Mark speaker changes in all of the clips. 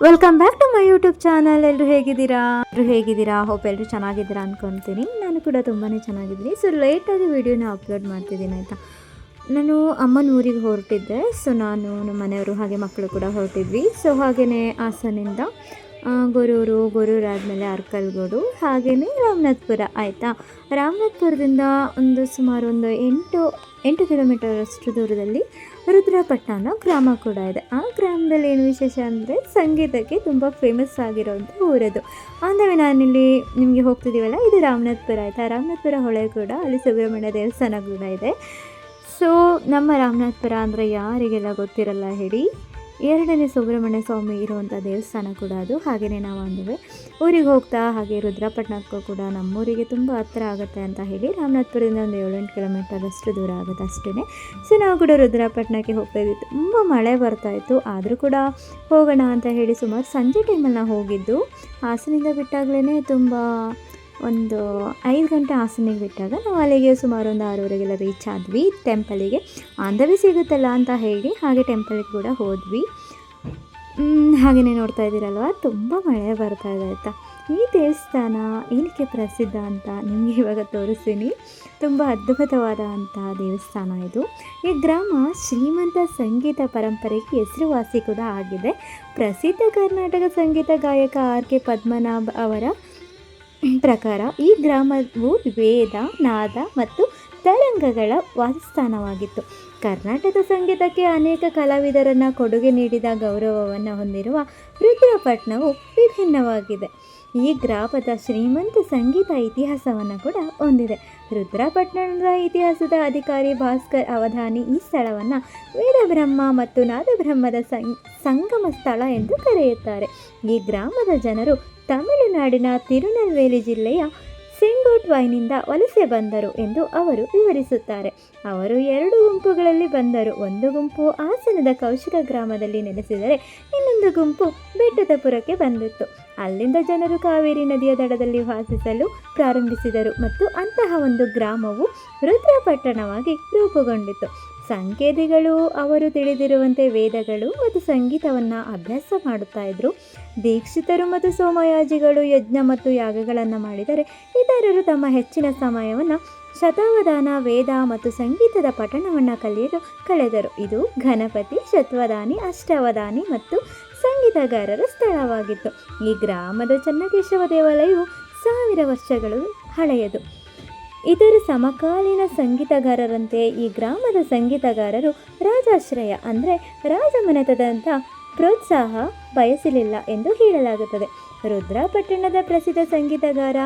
Speaker 1: Welcome back to my YouTube channel. ಎಲ್ಲರೂ ಹೇಗಿದ್ದೀರಾ hope ಎಲ್ಲರೂ ಚೆನ್ನಾಗಿದ್ದೀರಾ ಅಂದ್ಕೊತೀನಿ. ನಾನು ಕೂಡ ತುಂಬಾ ಚೆನ್ನಾಗಿದ್ದೀನಿ. ಸೊ ಲೇಟಾಗಿ ವೀಡಿಯೋನ ಅಪ್ಲೋಡ್ ಮಾಡ್ತಿದ್ದೀನಿ ಆಯಿತಾ. ನಾನು ಅಮ್ಮನ ಊರಿಗೆ ಹೊರಟಿದ್ದೆ. ಸೊ ನಾನು ನಮ್ಮ ಮನೆಯವರು ಹಾಗೆ ಮಕ್ಕಳು ಕೂಡ ಹೊರಟಿದ್ವಿ. ಸೊ ಹಾಗೆಯೇ ಹಾಸನಿಂದ ಗೊರೂರಾದಮೇಲೆ ಅರ್ಕಲ್ಗೋಡು, ಹಾಗೆಯೇ ರಾಮನಾಥ್ಪುರ ಆಯಿತಾ. ರಾಮನಾಥ್ಪುರದಿಂದ ಸುಮಾರು ಒಂದು 8 ಕಿಲೋಮೀಟರಷ್ಟು ದೂರದಲ್ಲಿ ರುದ್ರಪಟ್ಟಣ ಅನ್ನೋ ಗ್ರಾಮ ಕೂಡ ಇದೆ. ಆ ಗ್ರಾಮದಲ್ಲಿ ಏನು ವಿಶೇಷ ಅಂದರೆ ಸಂಗೀತಕ್ಕೆ ತುಂಬ ಫೇಮಸ್ ಆಗಿರೋಂಥ ಊರದು. ಅಂದರೆ ನಾನಿಲ್ಲಿ ನಿಮಗೆ ಹೋಗ್ತಿದ್ದೀವಲ್ಲ, ಇದು ರಾಮನಾಥ್ಪುರ ಆಯಿತಾ. ರಾಮನಾಥ್ಪುರ ಹೊಳೆ ಕೂಡ, ಅಲ್ಲಿ ಸುಬ್ರಹ್ಮಣ್ಯ ದೇವಸ್ಥಾನ ಕೂಡ ಇದೆ. ಸೊ ನಮ್ಮ ರಾಮನಾಥ್ಪುರ ಅಂದರೆ ಯಾರಿಗೆಲ್ಲ ಗೊತ್ತಿರಲ್ಲ ಹೇಳಿ, 2ನೇ ಸುಬ್ರಹ್ಮಣ್ಯ ಸ್ವಾಮಿ ಇರುವಂಥ ದೇವಸ್ಥಾನ ಕೂಡ ಅದು. ಹಾಗೆಯೇ ನಾವು ಅಂದರೆ ಊರಿಗೆ ಹೋಗ್ತಾ ಹಾಗೆ ರುದ್ರಪಟ್ಟಣಕ್ಕೂ ಕೂಡ ನಮ್ಮೂರಿಗೆ ತುಂಬ ಹತ್ತಿರ ಆಗುತ್ತೆ ಅಂತ ಹೇಳಿ ರಾಮನಾಥ್ಪುರದಿಂದ ಒಂದು 7-8 ಕಿಲೋಮೀಟರಷ್ಟು ದೂರ ಆಗುತ್ತೆ ಅಷ್ಟೇ. ಸೊ ನಾವು ಕೂಡ ರುದ್ರಪಟ್ಟಣಕ್ಕೆ ಹೋಗ್ತಾಯಿದ್ವಿ. ತುಂಬ ಮಳೆ ಬರ್ತಾಯಿತ್ತು, ಆದರೂ ಕೂಡ ಹೋಗೋಣ ಅಂತ ಹೇಳಿ ಸುಮಾರು ಸಂಜೆ ಟೈಮಲ್ಲಿ ನಾವು ಹೋಗಿದ್ದು. ಹಾಸನಿಂದ ಬಿಟ್ಟಾಗಲೇ ತುಂಬ ಒಂದು 5 ಗಂಟೆ ಹಾಸನಿಗೆ ಬಿಟ್ಟಾಗ ನಾವು ಅಲ್ಲಿಗೆ ಸುಮಾರು ಒಂದು 6:30ಗೆಲ್ಲ ರೀಚ್ ಆದ್ವಿ ಟೆಂಪಲಿಗೆ. ಆಂಧವಿ ಸಿಗುತ್ತಲ್ಲ ಅಂತ ಹೇಳಿ ಹಾಗೆ ಟೆಂಪಲಿಗೆ ಕೂಡ ಹೋದ್ವಿ. ಹಾಗೆಯೇ ನೋಡ್ತಾ ಇದ್ದೀರಲ್ವ, ತುಂಬ ಮಳೆ ಬರ್ತಾ ಇದೆ ಆಯಿತಾ. ಈ ದೇವಸ್ಥಾನ ಏನಕ್ಕೆ ಪ್ರಸಿದ್ಧ ಅಂತ ನಿಮಗೆ ಇವಾಗ ತೋರಿಸ್ತೀನಿ. ತುಂಬ ಅದ್ಭುತವಾದಂತಹ ದೇವಸ್ಥಾನ ಇದು. ಈ ಗ್ರಾಮ ಶ್ರೀಮಂತ ಸಂಗೀತ ಪರಂಪರೆಗೆ ಹೆಸರುವಾಸಿ ಕೂಡ ಆಗಿದೆ. ಪ್ರಸಿದ್ಧ ಕರ್ನಾಟಕ ಸಂಗೀತ ಗಾಯಕ ಆರ್.ಕೆ. ಪದ್ಮನಾಭ್ ಅವರ ಪ್ರಕಾರ ಈ ಗ್ರಾಮವು ವೇದ, ನಾದ ಮತ್ತು ತರಂಗಗಳ ವಾಸಸ್ಥಾನವಾಗಿತ್ತು. ಕರ್ನಾಟಕ ಸಂಗೀತಕ್ಕೆ ಅನೇಕ ಕಲಾವಿದರನ್ನು ಕೊಡುಗೆ ನೀಡಿದ ಗೌರವವನ್ನು ಹೊಂದಿರುವ ರುದ್ರಪಟ್ಟಣವು ವಿಭಿನ್ನವಾಗಿದೆ. ಈ ಗ್ರಾಮದ ಶ್ರೀಮಂತ ಸಂಗೀತ ಇತಿಹಾಸವನ್ನು ಕೂಡ ಹೊಂದಿದೆ. ರುದ್ರಪಟ್ಟಣದ ಇತಿಹಾಸದ ಅಧಿಕಾರಿ ಭಾಸ್ಕರ್ ಅವಧಾನಿ ಈ ಸ್ಥಳವನ್ನು ವೇದಬ್ರಹ್ಮ ಮತ್ತು ನಾದಬ್ರಹ್ಮದ ಸಂಗಮ ಸ್ಥಳ ಎಂದು ಕರೆಯುತ್ತಾರೆ. ಈ ಗ್ರಾಮದ ಜನರು ತಮಿಳುನಾಡಿನ ತಿರುನೆಲ್ವೇಲಿ ಜಿಲ್ಲೆಯ ಸೆಂಗೋಟ್ವಾಯ್ನಿಂದ ವಲಸೆ ಬಂದರು ಎಂದು ಅವರು ವಿವರಿಸುತ್ತಾರೆ. ಅವರು 2 ಗುಂಪುಗಳಲ್ಲಿ ಬಂದರು. ಒಂದು ಗುಂಪು ಹಾಸನದ ಕೌಶಿಕ ಗ್ರಾಮದಲ್ಲಿ ನೆಲೆಸಿದರೆ ಇನ್ನೊಂದು ಗುಂಪು ಬೆಟ್ಟದಪುರಕ್ಕೆ ಬಂದಿತ್ತು. ಅಲ್ಲಿಂದ ಜನರು ಕಾವೇರಿ ನದಿಯ ದಡದಲ್ಲಿ ವಾಸಿಸಲು ಪ್ರಾರಂಭಿಸಿದರು ಮತ್ತು ಅಂತಹ ಒಂದು ಗ್ರಾಮವು ರುದ್ರಪಟ್ಟಣವಾಗಿ ರೂಪುಗೊಂಡಿತು. ಸಂಕೇತಿಗಳು ಅವರು ತಿಳಿದಿರುವಂತೆ ವೇದಗಳು ಮತ್ತು ಸಂಗೀತವನ್ನು ಅಭ್ಯಾಸ ಮಾಡುತ್ತಾ ಇದ್ದರು. ದೀಕ್ಷಿತರು ಮತ್ತು ಸೋಮಯಾಜಿಗಳು ಯಜ್ಞ ಮತ್ತು ಯಾಗಗಳನ್ನು ಮಾಡಿದರೆ ಇತರರು ತಮ್ಮ ಹೆಚ್ಚಿನ ಸಮಯವನ್ನು ಶತಾವಧಾನ, ವೇದ ಮತ್ತು ಸಂಗೀತದ ಪಠಣವನ್ನು ಕಲಿಯಲು ಕಳೆದರು. ಇದು ಗಣಪತಿ, ಶತಾವಧಾನಿ, ಅಷ್ಟಾವಧಾನಿ ಮತ್ತು ಸಂಗೀತಗಾರರ ಸ್ಥಳವಾಗಿತ್ತು. ಈ ಗ್ರಾಮದ ಚೆನ್ನಕೇಶವ ದೇವಾಲಯವು 1000 ವರ್ಷಗಳು ಹಳೆಯದು. ಇದರ ಸಮಕಾಲೀನ ಸಂಗೀತಗಾರರಂತೆ ಈ ಗ್ರಾಮದ ಸಂಗೀತಗಾರರು ರಾಜಾಶ್ರಯ ಅಂದರೆ ರಾಜಮನೆತನದಂಥ ಪ್ರೋತ್ಸಾಹ ಬಯಸಲಿಲ್ಲ ಎಂದು ಹೇಳಲಾಗುತ್ತದೆ. ರುದ್ರಪಟ್ಟಣದ ಪ್ರಸಿದ್ಧ ಸಂಗೀತಗಾರ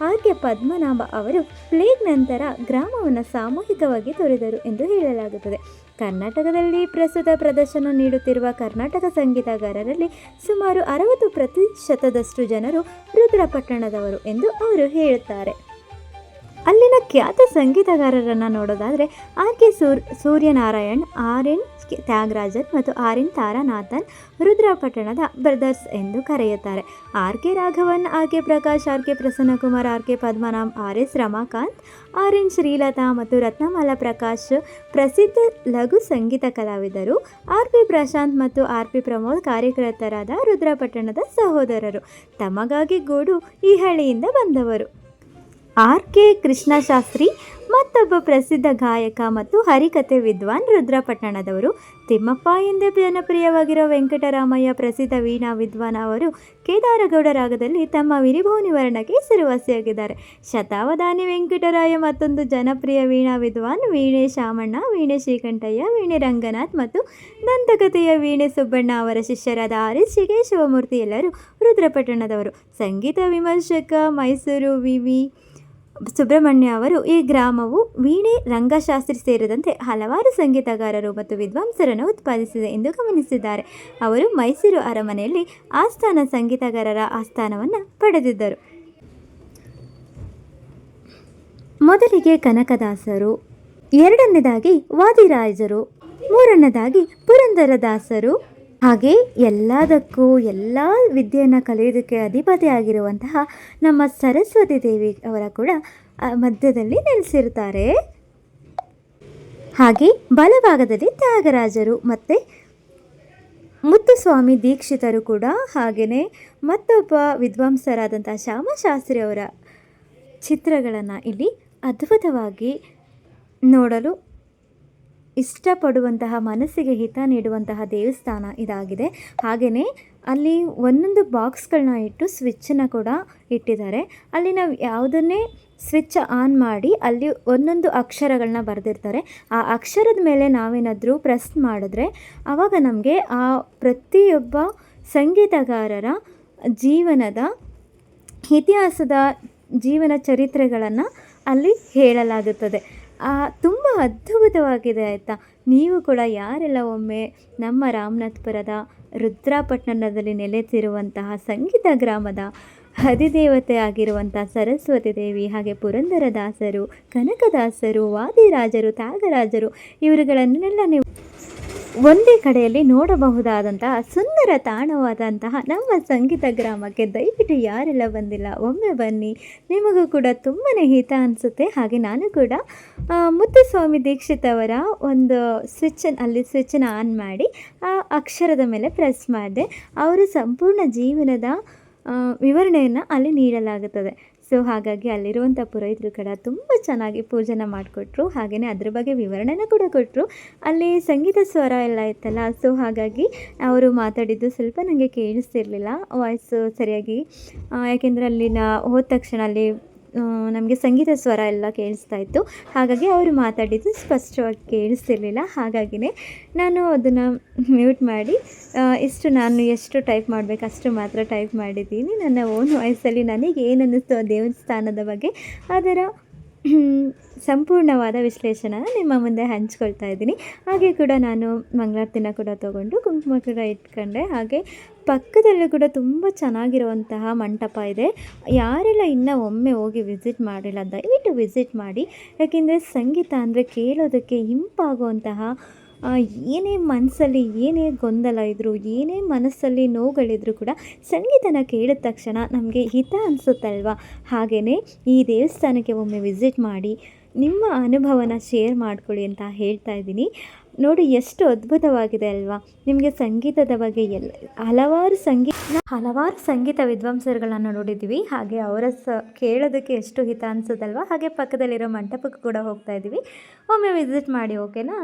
Speaker 1: ಆರ್.ಕೆ. ಪದ್ಮನಾಭ ಅವರು ಪ್ಲೇಗ್ ನಂತರ ಗ್ರಾಮವನ್ನು ಸಾಮೂಹಿಕವಾಗಿ ತೊರೆದರು ಎಂದು ಹೇಳಲಾಗುತ್ತದೆ. ಕರ್ನಾಟಕದಲ್ಲಿ ಪ್ರಸ್ತುತ ಪ್ರದರ್ಶನ ನೀಡುತ್ತಿರುವ ಕರ್ನಾಟಕ ಸಂಗೀತಗಾರರಲ್ಲಿ ಸುಮಾರು 60% ಜನರು ರುದ್ರಪಟ್ಟಣದವರು ಎಂದು ಅವರು ಹೇಳುತ್ತಾರೆ. ಅಲ್ಲಿನ ಖ್ಯಾತ ಸಂಗೀತಗಾರರನ್ನು ನೋಡೋದಾದರೆ ಆರ್.ಕೆ. ಸೂರ್ಯನಾರಾಯಣ್, ಆರ್.ಎನ್. ತ್ಯಾಗರಾಜನ್ ಮತ್ತು ಆರ್.ಎನ್. ತಾರಾನಾಥನ್ ರುದ್ರಪಟ್ಟಣದ ಬ್ರದರ್ಸ್ ಎಂದು ಕರೆಯುತ್ತಾರೆ. R K. Raghavan, R K. Prakash, R K. Prasannakumar, R K. Padmanabh, R S. Ramakant, R N. Srilatha ಮತ್ತು ರತ್ನಮಾಲಾ ಪ್ರಕಾಶ್ ಪ್ರಸಿದ್ಧ ಲಘು ಸಂಗೀತ ಕಲಾವಿದರು. ಆರ್.ಪಿ. ಪ್ರಶಾಂತ್ ಮತ್ತು ಆರ್.ಪಿ. ಪ್ರಮೋದ್ ಕಾರ್ಯಕರ್ತರಾದ ರುದ್ರಪಟ್ಟಣದ ಸಹೋದರರು. ತಮಗಾಗಿ ಗೂಡು ಈ ಹಳ್ಳಿಯಿಂದ ಬಂದವರು. ಆರ್.ಕೆ. ಕೃಷ್ಣಶಾಸ್ತ್ರಿ ಮತ್ತೊಬ್ಬ ಪ್ರಸಿದ್ಧ ಗಾಯಕ ಮತ್ತು ಹರಿಕಥೆ ವಿದ್ವಾನ್ ರುದ್ರಪಟ್ಟಣದವರು. ತಿಮ್ಮಪ್ಪ ಎಂದೇ ಜನಪ್ರಿಯವಾಗಿರೋ ವೆಂಕಟರಾಮಯ್ಯ ಪ್ರಸಿದ್ಧ ವೀಣಾ ವಿದ್ವಾನ್ ಅವರು ಕೇದಾರಗೌಡ ರಾಗದಲ್ಲಿ ತಮ್ಮ ವಿರಿಭವನಿ ವರ್ಣಕ್ಕೆ ಹೆಸರುವಾಸಿಯಾಗಿದ್ದಾರೆ. ಶತಾವಧಾನಿ ವೆಂಕಟರಾಯ ಮತ್ತೊಂದು ಜನಪ್ರಿಯ ವೀಣಾ ವಿದ್ವಾನ್. ವೀಣೆ ಶಾಮಣ್ಣ, ವೀಣೆ ಶ್ರೀಕಂಠಯ್ಯ, ವೀಣೆ ರಂಗನಾಥ್ ಮತ್ತು ದಂತಕಥೆಯ ವೀಣೆ ಸುಬ್ಬಣ್ಣ ಅವರ ಶಿಷ್ಯರಾದ ಆರ್.ಎಸ್. ಶಿವಮೂರ್ತಿ ಎಲ್ಲರೂ ರುದ್ರಪಟ್ಟಣದವರು. ಸಂಗೀತ ವಿಮರ್ಶಕ ಮೈಸೂರು ವಿ.ವಿ. ಸುಬ್ರಹ್ಮಣ್ಯ ಅವರು ಈ ಗ್ರಾಮವು ವೀಣೆ, ರಂಗಶಾಸ್ತ್ರಿ ಸೇರಿದಂತೆ ಹಲವಾರು ಸಂಗೀತಗಾರರು ಮತ್ತು ವಿದ್ವಾಂಸರನ್ನು ಉತ್ಪಾದಿಸಿದೆ ಎಂದು ಗಮನಿಸಿದ್ದಾರೆ. ಅವರು ಮೈಸೂರು ಅರಮನೆಯಲ್ಲಿ ಆಸ್ಥಾನ ಸಂಗೀತಗಾರರ ಆಸ್ಥಾನವನ್ನು ಪಡೆದಿದ್ದರು. ಮೊದಲಿಗೆ ಕನಕದಾಸರು, 2ನೇದಾಗಿ ವಾದಿರಾಜರು, 3ನೇದಾಗಿ ಪುರಂದರದಾಸರು, ಹಾಗೆ ಎಲ್ಲದಕ್ಕೂ ಎಲ್ಲ ವಿದ್ಯೆಯನ್ನು ಕಲಿಯೋದಕ್ಕೆ ಅಧಿಪತಿಯಾಗಿರುವಂತಹ ನಮ್ಮ ಸರಸ್ವತಿ ದೇವಿ ಅವರ ಕೂಡ ಮಧ್ಯದಲ್ಲಿ ನೆಲೆಸಿರ್ತಾರೆ. ಹಾಗೆ ಬಲಭಾಗದಲ್ಲಿ ತ್ಯಾಗರಾಜರು ಮತ್ತು ಮುತ್ತುಸ್ವಾಮಿ ದೀಕ್ಷಿತರು ಕೂಡ ಹಾಗೆಯೇ ಮತ್ತೊಬ್ಬ ವಿದ್ವಾಂಸರಾದಂಥ ಶ್ಯಾಮಶಾಸ್ತ್ರಿ ಅವರ ಚಿತ್ರಗಳನ್ನು ಇಲ್ಲಿ ಅದ್ಭುತವಾಗಿ ನೋಡಲು ಇಷ್ಟಪಡುವಂತಹ ಮನಸ್ಸಿಗೆ ಹಿತ ನೀಡುವಂತಹ ದೇವಸ್ಥಾನ ಇದಾಗಿದೆ. ಹಾಗೆಯೇ ಅಲ್ಲಿ ಒಂದೊಂದು ಬಾಕ್ಸ್ಗಳನ್ನ ಇಟ್ಟು ಸ್ವಿಚ್ಚನ್ನು ಕೂಡ ಇಟ್ಟಿದ್ದಾರೆ. ಅಲ್ಲಿ ನಾವು ಯಾವುದನ್ನೇ ಸ್ವಿಚ್ ಆನ್ ಮಾಡಿ ಅಲ್ಲಿ ಒಂದೊಂದು ಅಕ್ಷರಗಳನ್ನ ಬರೆದಿರ್ತಾರೆ. ಆ ಅಕ್ಷರದ ಮೇಲೆ ನಾವೇನಾದರೂ ಪ್ರೆಸ್ ಮಾಡಿದ್ರೆ ಆವಾಗ ನಮಗೆ ಆ ಪ್ರತಿಯೊಬ್ಬ ಸಂಗೀತಗಾರರ ಜೀವನದ ಇತಿಹಾಸದ ಜೀವನ ಚರಿತ್ರೆಗಳನ್ನು ಅಲ್ಲಿ ಹೇಳಲಾಗುತ್ತದೆ. ತುಂಬ ಅದ್ಭುತವಾಗಿದೆ ಆಯಿತಾ. ನೀವು ಕೂಡ ಯಾರೆಲ್ಲ ಒಮ್ಮೆ ನಮ್ಮ ರಾಮನಾಥಪುರದ ರುದ್ರಪಟ್ಟಣದಲ್ಲಿ ನೆಲೆಸಿರುವಂತಹ ಸಂಗೀತ ಗ್ರಾಮದ ಅಧಿದೇವತೆ ಆಗಿರುವಂಥ ಸರಸ್ವತಿ ದೇವಿ, ಹಾಗೆ ಪುರಂದರದಾಸರು, ಕನಕದಾಸರು, ವಾದಿರಾಜರು, ತ್ಯಾಗರಾಜರು ಇವರುಗಳನ್ನೆಲ್ಲ ನೀವು ಒಂದೇ ಕಡೆಯಲ್ಲಿ ನೋಡಬಹುದಾದಂತಹ ಸುಂದರ ತಾಣವಾದಂತಹ ನಮ್ಮ ಸಂಗೀತ ಗ್ರಾಮಕ್ಕೆ ದಯವಿಟ್ಟು ಯಾರೆಲ್ಲ ಬಂದಿಲ್ಲ ಒಮ್ಮೆ ಬನ್ನಿ, ನಿಮಗೂ ಕೂಡ ತುಂಬಾ ಹಿತ ಅನಿಸುತ್ತೆ. ಹಾಗೆ ನಾನು ಕೂಡ ಮುತ್ತುಸ್ವಾಮಿ ದೀಕ್ಷಿತ್ ಅವರ ಒಂದು ಸ್ವಿಚ್ಚನ್ನು ಆನ್ ಮಾಡಿ ಆ ಅಕ್ಷರದ ಮೇಲೆ ಪ್ರೆಸ್ ಮಾಡಿದೆ. ಅವರ ಸಂಪೂರ್ಣ ಜೀವನದ ವಿವರಣೆಯನ್ನು ಅಲ್ಲಿ ನೀಡಲಾಗುತ್ತದೆ. ಸೊ ಹಾಗಾಗಿ ಅಲ್ಲಿರುವಂಥ ಪುರೋಹಿತರು ಕೂಡ ತುಂಬ ಚೆನ್ನಾಗಿ ಪೂಜೆನ ಮಾಡಿಕೊಟ್ರು. ಹಾಗೆಯೇ ಅದ್ರ ಬಗ್ಗೆ ವಿವರಣೆನ ಕೂಡ ಕೊಟ್ಟರು. ಅಲ್ಲಿ ಸಂಗೀತ ಸ್ವರ ಎಲ್ಲ ಇತ್ತಲ್ಲ, ಸೊ ಹಾಗಾಗಿ ಅವರು ಮಾತಾಡಿದ್ದು ಸ್ವಲ್ಪ ನನಗೆ ಕೇಳಿಸ್ತಿರ್ಲಿಲ್ಲ ವಾಯ್ಸು ಸರಿಯಾಗಿ. ಯಾಕೆಂದರೆ ಅಲ್ಲಿನ ಹೋದ ತಕ್ಷಣ ಅಲ್ಲಿ ನಮಗೆ ಸಂಗೀತ ಸ್ವರ ಎಲ್ಲ ಕೇಳಿಸ್ತಾ ಇತ್ತು. ಹಾಗಾಗಿ ಅವರು ಮಾತಾಡಿದ್ದು ಸ್ಪಷ್ಟವಾಗಿ ಕೇಳಿಸ್ತಿರ್ಲಿಲ್ಲ. ಹಾಗಾಗಿನೇ ನಾನು ಅದನ್ನು ಮ್ಯೂಟ್ ಮಾಡಿ ನಾನು ಎಷ್ಟು ಟೈಪ್ ಮಾಡಬೇಕು ಅಷ್ಟು ಮಾತ್ರ ಟೈಪ್ ಮಾಡಿದ್ದೀನಿ. ನನ್ನ ಓನ್ ವಾಯ್ಸಲ್ಲಿ ನನಗೆ ಏನು ಅನ್ನಿಸ್ತು ಆ ದೇವಸ್ಥಾನದ ಬಗ್ಗೆ ಅದರ ಸಂಪೂರ್ಣವಾದ ವಿಶ್ಲೇಷಣೆನ ನಿಮ್ಮ ಮುಂದೆ ಹಂಚ್ಕೊಳ್ತಾ ಇದ್ದೀನಿ. ಹಾಗೆ ಕೂಡ ನಾನು ಮಂಗಳಾರತಿನ ಕೂಡ ತೊಗೊಂಡು ಕುಂಕುಮ ಕೂಡ ಇಟ್ಕೊಂಡೆ. ಹಾಗೆ ಪಕ್ಕದಲ್ಲೂ ಕೂಡ ತುಂಬ ಚೆನ್ನಾಗಿರುವಂತಹ ಮಂಟಪ ಇದೆ. ಯಾರೆಲ್ಲ ಇನ್ನೂ ಒಮ್ಮೆ ಹೋಗಿ ವಿಸಿಟ್ ಮಾಡಿಲ್ಲ ದಯವಿಟ್ಟು ವಿಸಿಟ್ ಮಾಡಿ. ಯಾಕೆಂದರೆ ಸಂಗೀತ ಅಂದರೆ ಕೇಳೋದಕ್ಕೆ ಇಂಪಾಗುವಂತಹ ಏನೇ ಮನಸ್ಸಲ್ಲಿ ಏನೇ ಗೊಂದಲ ಇದ್ದರೂ ಏನೇ ಮನಸ್ಸಲ್ಲಿ ನೋವುಗಳಿದ್ರೂ ಕೂಡ ಸಂಗೀತನ ಕೇಳಿದ ತಕ್ಷಣ ನಮಗೆ ಹಿತ ಅನಿಸುತ್ತಲ್ವ. ಹಾಗೆಯೇ ಈ ದೇವಸ್ಥಾನಕ್ಕೆ ಒಮ್ಮೆ ವಿಸಿಟ್ ಮಾಡಿ ನಿಮ್ಮ ಅನುಭವನ ಶೇರ್ ಮಾಡ್ಕೊಳ್ಳಿ ಅಂತ ಹೇಳ್ತಾ ಇದ್ದೀನಿ. ನೋಡಿ ಎಷ್ಟು ಅದ್ಭುತವಾಗಿದೆ ಅಲ್ವಾ. ನಿಮಗೆ ಸಂಗೀತದ ಬಗ್ಗೆ ಹಲವಾರು ಸಂಗೀತ ವಿದ್ವಾಂಸರುಗಳನ್ನು ನೋಡಿದ್ದೀವಿ. ಹಾಗೆ ಅವರ ಕೇಳೋದಕ್ಕೆ ಎಷ್ಟು ಹಿತ ಅನಿಸುತ್ತಲ್ವ. ಹಾಗೆ ಪಕ್ಕದಲ್ಲಿರೋ ಮಂಟಪಕ್ಕೆ ಕೂಡ ಹೋಗ್ತಾ ಇದ್ದೀವಿ. ಒಮ್ಮೆ ವಿಸಿಟ್ ಮಾಡಿ, ಓಕೆನಾ.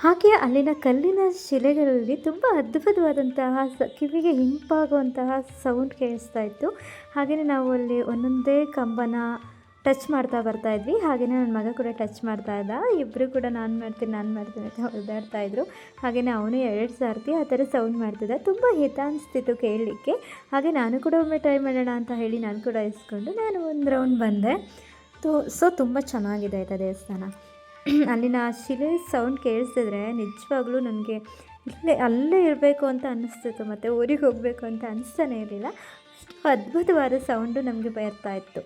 Speaker 1: ಹಾಗೆ ಅಲ್ಲಿನ ಕಲ್ಲಿನ ಶಿಲೆಗಳಲ್ಲಿ ತುಂಬ ಅದ್ಭುತವಾದಂತಹ ಕಿವಿಗೆ ಇಂಪಾಗುವಂತಹ ಸೌಂಡ್ ಕೇಳಿಸ್ತಾ ಇತ್ತು. ಹಾಗೆಯೇ ನಾವು ಅಲ್ಲಿ ಒಂದೊಂದೇ ಕಂಬನ ಟಚ್ ಮಾಡ್ತಾ ಬರ್ತಾಯಿದ್ವಿ. ಹಾಗೆಯೇ ನನ್ನ ಮಗ ಕೂಡ ಟಚ್ ಮಾಡ್ತಾ ಇದ್ದ. ಇಬ್ಬರು ಕೂಡ ನಾನು ಮಾಡ್ತೀನಿ ಅಂತ ಹೊಡೆದಾಡ್ತಾಯಿದ್ರು. ಹಾಗೆಯೇ ಅವನು 2 ಸರ್ತಿ ಆ ಥರ ಸೌಂಡ್ ಮಾಡ್ತಿದ್ದ. ತುಂಬ ಹಿತ ಅನಿಸ್ತಿತ್ತು ಕೇಳಲಿಕ್ಕೆ. ಹಾಗೆ ನಾನು ಕೂಡ ಒಮ್ಮೆ ಟ್ರೈ ಮಾಡೋಣ ಅಂತ ಹೇಳಿ ನಾನು ಕೂಡ ಇಸ್ಕೊಂಡು ನಾನು ಒಂದು ರೌಂಡ್ ಬಂದೆ. ಸೊ ತುಂಬ ಚೆನ್ನಾಗಿದೆ ಆಯಿತಾ ದೇವಸ್ಥಾನ. ಅಲ್ಲಿನ ಶಿಲೆ ಸೌಂಡ್ ಕೇಳಿಸಿದ್ರೆ ನಿಜವಾಗ್ಲೂ ನನಗೆ ಅಲ್ಲೇ ಇರಬೇಕು ಅಂತ ಅನ್ನಿಸ್ತಿತ್ತು. ಮತ್ತು ಊರಿಗೆ ಹೋಗಬೇಕು ಅಂತ ಅನಿಸ್ತಾನೆ ಇರಲಿಲ್ಲ. ಅಷ್ಟು ಅದ್ಭುತವಾದ ಸೌಂಡು ನಮಗೆ ಬರ್ತಾ ಇತ್ತು.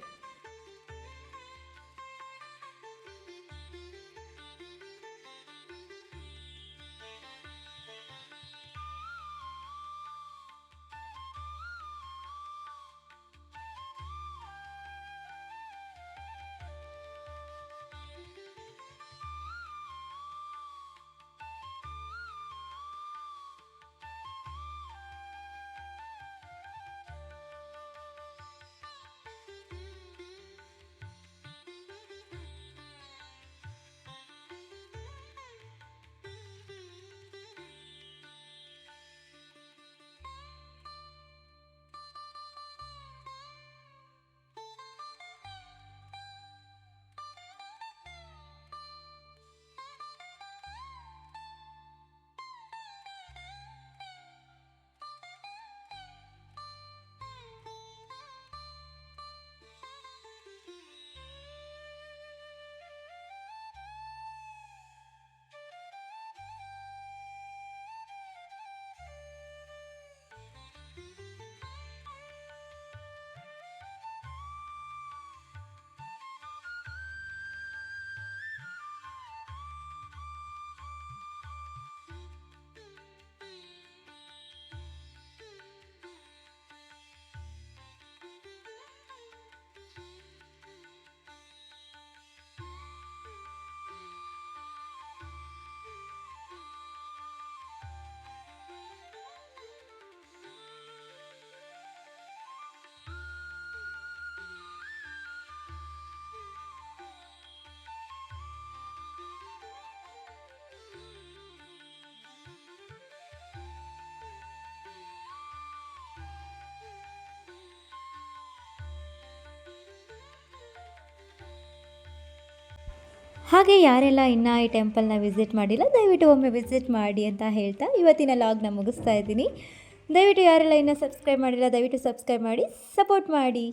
Speaker 1: ಹಾಗೆ ಯಾರೆಲ್ಲ ಇನ್ನೂ ಈ ಟೆಂಪಲ್ನ ವಿಸಿಟ್ ಮಾಡಿಲ್ಲ ದಯವಿಟ್ಟು ಒಮ್ಮೆ ವಿಸಿಟ್ ಮಾಡಿ ಅಂತ ಹೇಳ್ತಾ ಇವತ್ತಿನ ಲಾಗ್ನ ಮುಗಿಸ್ತಾ ಇದ್ದೀನಿ. ದಯವಿಟ್ಟು ಯಾರೆಲ್ಲ ಇನ್ನೂ ಸಬ್ಸ್ಕ್ರೈಬ್ ಮಾಡಿಲ್ಲ ದಯವಿಟ್ಟು ಸಬ್ಸ್ಕ್ರೈಬ್ ಮಾಡಿ ಸಪೋರ್ಟ್ ಮಾಡಿ.